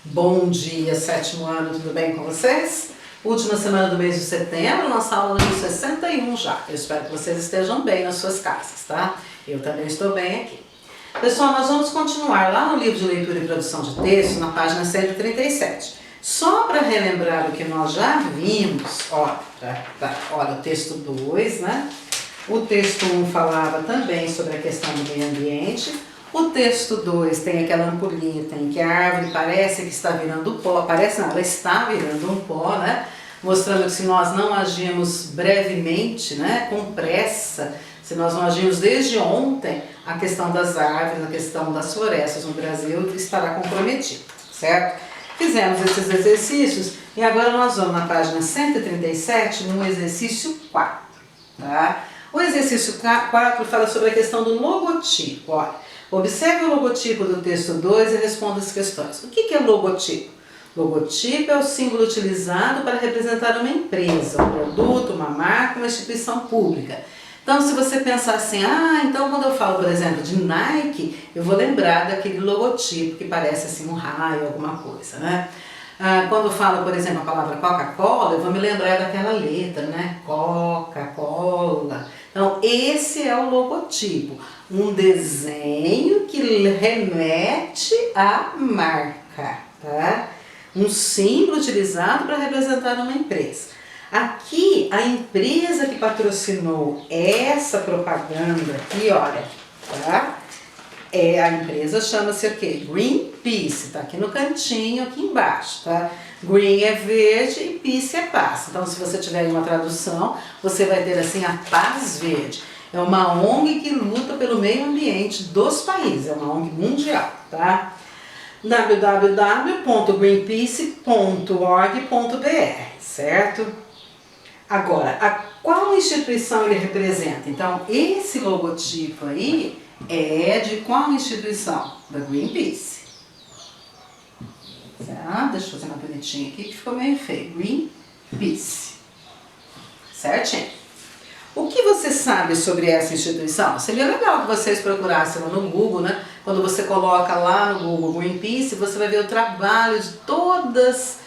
Bom dia, sétimo ano, tudo bem com vocês? Última semana do mês de setembro, nossa aula número 61 já. Eu espero que vocês estejam bem nas suas casas, tá? Eu também estou bem aqui. Pessoal, nós vamos continuar lá no livro de leitura e produção de texto, na página 137. Só para relembrar o que nós já vimos, olha o texto 2, né? O texto 1 falava também sobre a questão do meio ambiente. O texto 2 tem aquela ampulheta em que a árvore parece que está virando pó, parece não, ela está virando um pó, né? Mostrando que se nós não agimos brevemente, né, com pressa, se nós não agimos desde ontem, a questão das árvores, a questão das florestas no Brasil estará comprometida, certo? Fizemos esses exercícios e agora nós vamos na página 137, no exercício 4, tá? O exercício 4 fala sobre a questão do logotipo, olha. Observe o logotipo do texto 2 e responda as questões. O que é logotipo? Logotipo é o símbolo utilizado para representar uma empresa, um produto, uma marca, uma instituição pública. Então, se você pensar assim, então quando eu falo, por exemplo, de Nike, eu vou lembrar daquele logotipo que parece assim um raio, alguma coisa, né? Quando eu falo, por exemplo, a palavra Coca-Cola, eu vou me lembrar daquela letra, né? Coca-Cola. Então, esse é o logotipo, um desenho que remete à marca, tá? Um símbolo utilizado para representar uma empresa. Aqui, a empresa que patrocinou essa propaganda aqui, olha, tá? A empresa chama-se o quê? Greenpeace, tá aqui no cantinho, aqui embaixo, tá? Green é verde e peace é paz. Então, se você tiver uma tradução, você vai ter assim a Paz Verde. É uma ONG que luta pelo meio ambiente dos países, é uma ONG mundial, tá? www.greenpeace.org.br, certo? Agora, qual instituição ele representa? Então, esse logotipo aí é de qual instituição? Da Greenpeace. Certo? Deixa eu fazer uma bonitinha aqui que ficou meio feio. Greenpeace. Certinho? O que você sabe sobre essa instituição? Seria legal que vocês procurassem lá no Google, né? Quando você coloca lá no Google Greenpeace, você vai ver o trabalho de todos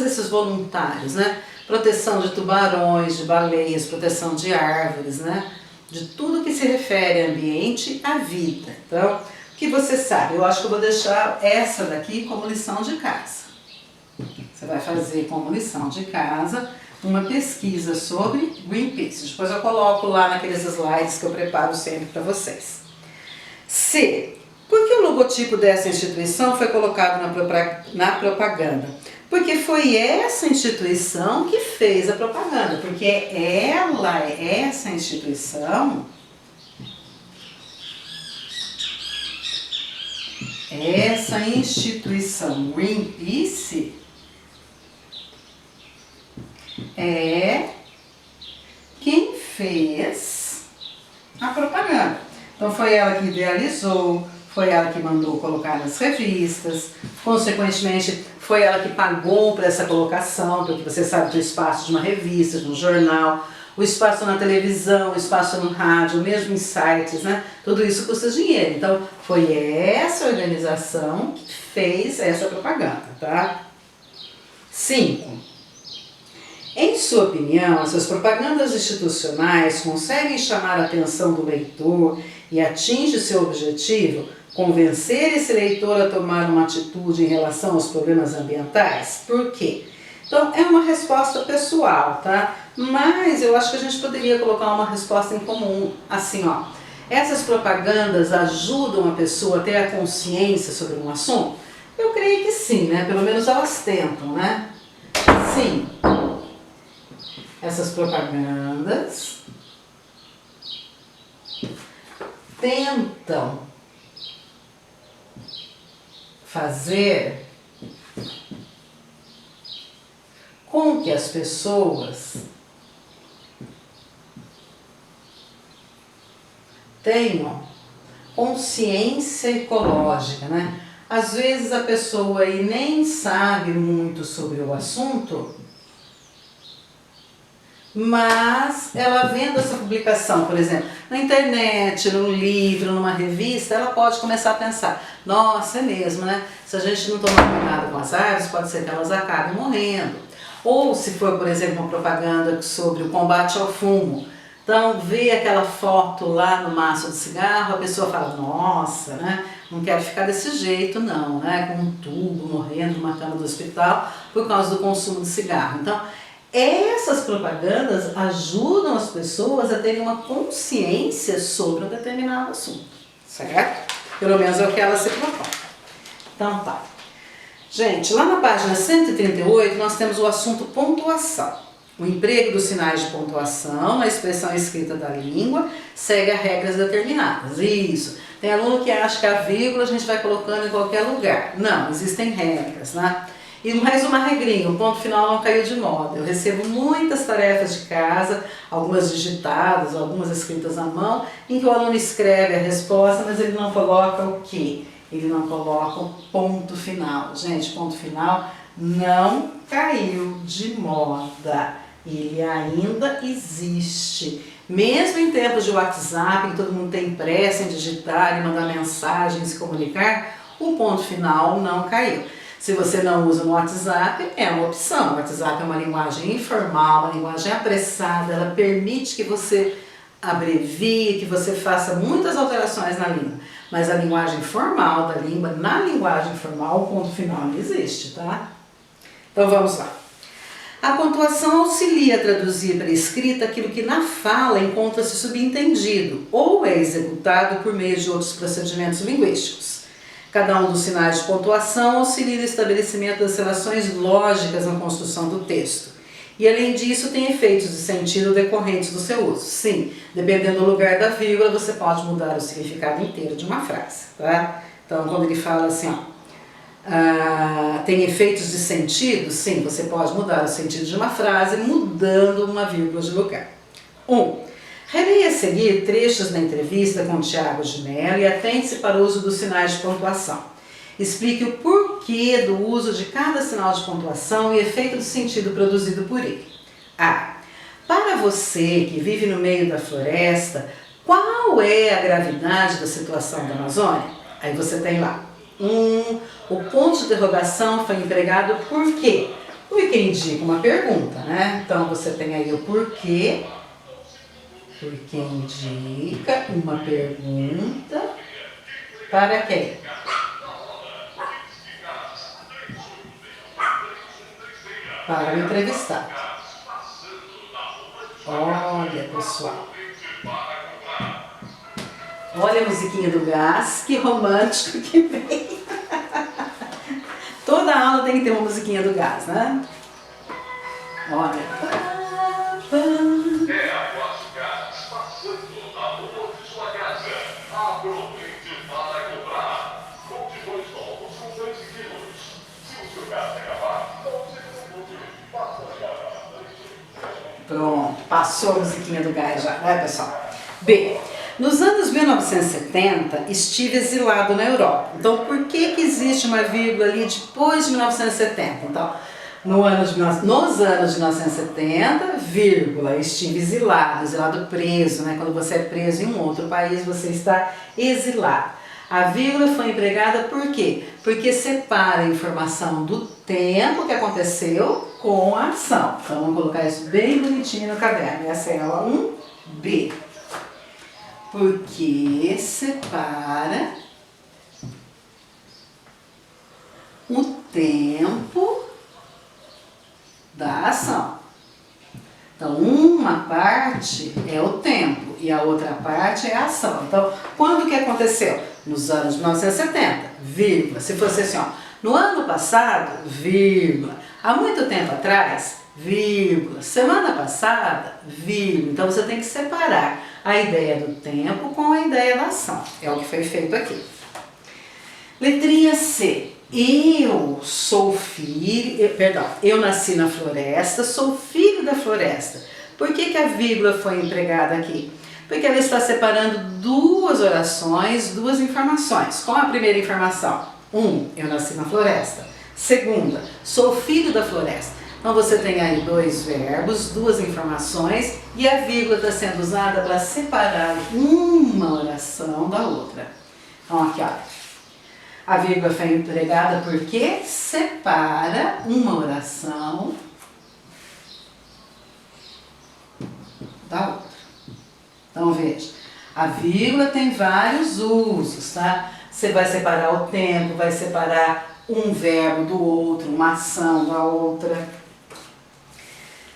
esses voluntários, né? Proteção de tubarões, de baleias, proteção de árvores, né? De tudo que se refere ao ambiente, à vida. Então, o que você sabe? Eu acho que eu vou deixar essa daqui como lição de casa. Você vai fazer como lição de casa uma pesquisa sobre Greenpeace. Depois eu coloco lá naqueles slides que eu preparo sempre para vocês. C. Por que o logotipo dessa instituição foi colocado na propaganda? Porque foi essa instituição que fez a propaganda, porque essa instituição Greenpeace é quem fez a propaganda. Então foi ela que idealizou, foi ela que mandou colocar nas revistas, consequentemente foi ela que pagou para essa colocação, porque você sabe que o espaço de uma revista, de um jornal, o espaço na televisão, o espaço no rádio, mesmo em sites, né? Tudo isso custa dinheiro. Então foi essa organização que fez essa propaganda, tá? 5. Em sua opinião, essas propagandas institucionais conseguem chamar a atenção do leitor e atingem seu objetivo? Convencer esse leitor a tomar uma atitude em relação aos problemas ambientais? Por quê? Então, é uma resposta pessoal, tá? Mas eu acho que a gente poderia colocar uma resposta em comum, assim, ó. Essas propagandas ajudam a pessoa a ter a consciência sobre um assunto? Eu creio que sim, né? Pelo menos elas tentam, né? Sim. Essas propagandas tentam fazer com que as pessoas tenham consciência ecológica, né? Às vezes a pessoa aí nem sabe muito sobre o assunto, Mas ela vendo essa publicação, por exemplo, na internet, num livro, numa revista, ela pode começar a pensar, nossa, é mesmo, né? Se a gente não tomar cuidado com as árvores, pode ser que elas acabem morrendo. Ou se for, por exemplo, uma propaganda sobre o combate ao fumo, então vê aquela foto lá no maço de cigarro, a pessoa fala, nossa, né? Não quero ficar desse jeito não, né? Com um tubo, morrendo numa cama do hospital por causa do consumo de cigarro. Então, essas propagandas ajudam as pessoas a terem uma consciência sobre um determinado assunto, certo? Pelo menos é o que ela se propõe. Então tá. Gente, lá na página 138 nós temos o assunto pontuação. O emprego dos sinais de pontuação na expressão escrita da língua segue a regras determinadas. Isso. Tem aluno que acha que a vírgula a gente vai colocando em qualquer lugar. Não, existem regras, né? E mais uma regrinha, o ponto final não caiu de moda. Eu recebo muitas tarefas de casa, algumas digitadas, algumas escritas à mão, em que o aluno escreve a resposta, mas ele não coloca o quê? Ele não coloca o ponto final. Gente, ponto final não caiu de moda. Ele ainda existe. Mesmo em tempos de WhatsApp, em que todo mundo tem pressa em digitar e mandar mensagem, se comunicar, o ponto final não caiu. Se você não usa no WhatsApp, é uma opção. O WhatsApp é uma linguagem informal, uma linguagem apressada, ela permite que você abrevie, que você faça muitas alterações na língua. Mas a linguagem formal da língua, na linguagem formal, o ponto final não existe, tá? Então vamos lá. A pontuação auxilia a traduzir para a escrita aquilo que na fala encontra-se subentendido ou é executado por meio de outros procedimentos linguísticos. Cada um dos sinais de pontuação auxilia no estabelecimento das relações lógicas na construção do texto. E além disso, tem efeitos de sentido decorrentes do seu uso. Sim, dependendo do lugar da vírgula, você pode mudar o significado inteiro de uma frase, tá? Então, quando ele fala assim, tem efeitos de sentido, sim, você pode mudar o sentido de uma frase mudando uma vírgula de lugar. 1. Releia a seguir trechos da entrevista com Tiago de Mello e atente-se para o uso dos sinais de pontuação. Explique o porquê do uso de cada sinal de pontuação e efeito de sentido produzido por ele. A. Para você que vive no meio da floresta, qual é a gravidade da situação da Amazônia? Aí você tem lá. O ponto de interrogação foi empregado por quê? Porque indica uma pergunta, né? Então você tem aí o porquê, porque indica uma pergunta para quem? Para o entrevistado. Olha, pessoal. Olha a musiquinha do gás, que romântico que vem. Toda aula tem que ter uma musiquinha do gás, né? Olha. É a Quatro Gás, passando a rua de sua casa. Aproveite para comprar. Compre 2 novos com 2 quilos. Se o seu gás acabar, não se preocupe. Passa já. Pronto, passou a musiquinha do gás já, né, pessoal? B. Nos anos 1970, estive exilado na Europa. Então, por que existe uma vírgula ali depois de 1970? Então, nos anos de 1970, vírgula, estive exilado preso, né? Quando você é preso em um outro país, você está exilado. A vírgula foi empregada por quê? Porque separa a informação do tempo que aconteceu com a ação. Então, vamos colocar isso bem bonitinho no caderno. Essa é a aula 1B. Porque separa o tempo da ação. Então, uma parte é o tempo e a outra parte é a ação. Então, quando que aconteceu? Nos anos 1970, vírgula. Se fosse assim, no ano passado, vírgula. Há muito tempo atrás, vírgula. Semana passada, vírgula. Então, você tem que separar a ideia do tempo com a ideia da ação. É o que foi feito aqui. Letrinha C. Eu nasci na floresta, sou filho da floresta. Por que a vírgula foi empregada aqui? Porque ela está separando duas orações, duas informações. Qual a primeira informação? Eu nasci na floresta. Segunda, sou filho da floresta. Então você tem aí dois verbos, duas informações e a vírgula está sendo usada para separar uma oração da outra. Então aqui, olha, a vírgula foi empregada porque separa uma oração da outra. Então veja, a vírgula tem vários usos, tá? Você vai separar o tempo, vai separar um verbo do outro, uma ação da outra.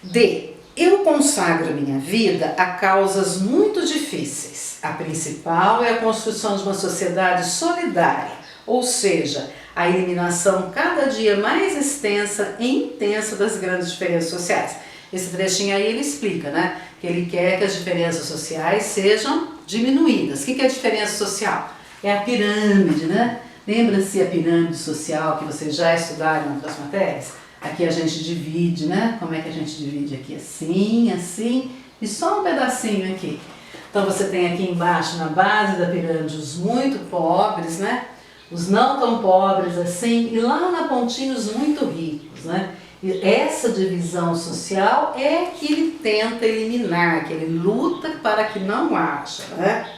D. Eu consagro minha vida a causas muito difíceis. A principal é a construção de uma sociedade solidária, ou seja, a eliminação cada dia mais extensa e intensa das grandes diferenças sociais. Esse trechinho aí ele explica, né? Que ele quer que as diferenças sociais sejam diminuídas. O que é a diferença social? É a pirâmide, né? Lembra-se a pirâmide social que vocês já estudaram em outras matérias? Aqui a gente divide, né? Como é que a gente divide aqui? Assim, assim, e só um pedacinho aqui. Então você tem aqui embaixo, na base da pirâmide, os muito pobres, né? Os não tão pobres assim, e lá na pontinha os muito ricos, né? E essa divisão social é que ele tenta eliminar, que ele luta para que não haja, né?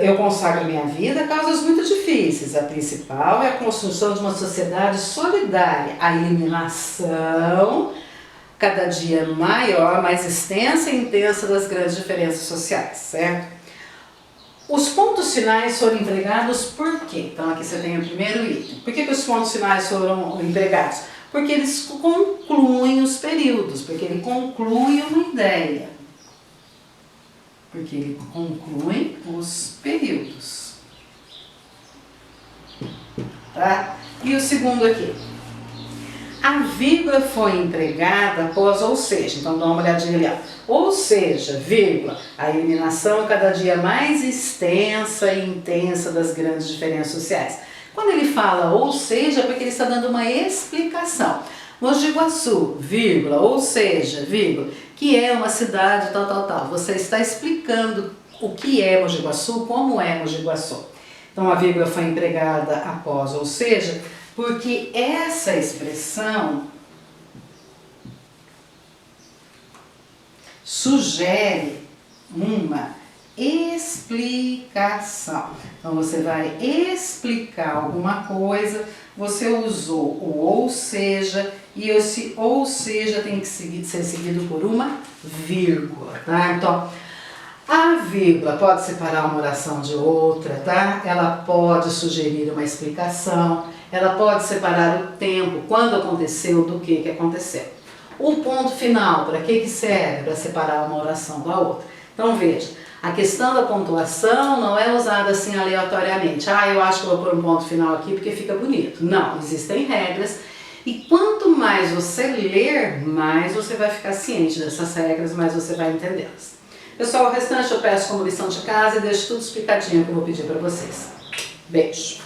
Eu consagro minha vida a causas muito difíceis. A principal é a construção de uma sociedade solidária, a eliminação cada dia maior, mais extensa e intensa das grandes diferenças sociais, certo? Os pontos finais foram empregados por quê? Então aqui você tem o primeiro item. Por que os pontos finais foram empregados? Porque eles concluem os períodos, porque ele conclui uma ideia. Porque ele conclui os períodos. Tá? E o segundo aqui. A vírgula foi empregada após ou seja. Então dá uma olhadinha ali. Ó. Ou seja, vírgula, a eliminação cada dia mais extensa e intensa das grandes diferenças sociais. Quando ele fala ou seja, é porque ele está dando uma explicação. Mogi de Guaçu, vírgula, ou seja, vírgula, que é uma cidade tal, tal, tal. Você está explicando o que é Mogi de Guaçu, como é Mogi de Guaçu. Então a vírgula foi empregada após, ou seja, porque essa expressão sugere uma explicação. Então você vai explicar alguma coisa, você usou o ou seja, e esse ou seja tem que ser seguido por uma vírgula, tá? Então, a vírgula pode separar uma oração de outra, tá? Ela pode sugerir uma explicação, ela pode separar o tempo, quando aconteceu, do que aconteceu. O ponto final, para que serve? Para separar uma oração da outra. Então veja, a questão da pontuação não é usada assim aleatoriamente. Ah, eu acho que eu vou pôr um ponto final aqui porque fica bonito. Não, existem regras. E quanto mais você ler, mais você vai ficar ciente dessas regras, mais você vai entendê-las. Pessoal, o restante eu peço como lição de casa e deixo tudo explicadinho que eu vou pedir para vocês. Beijo!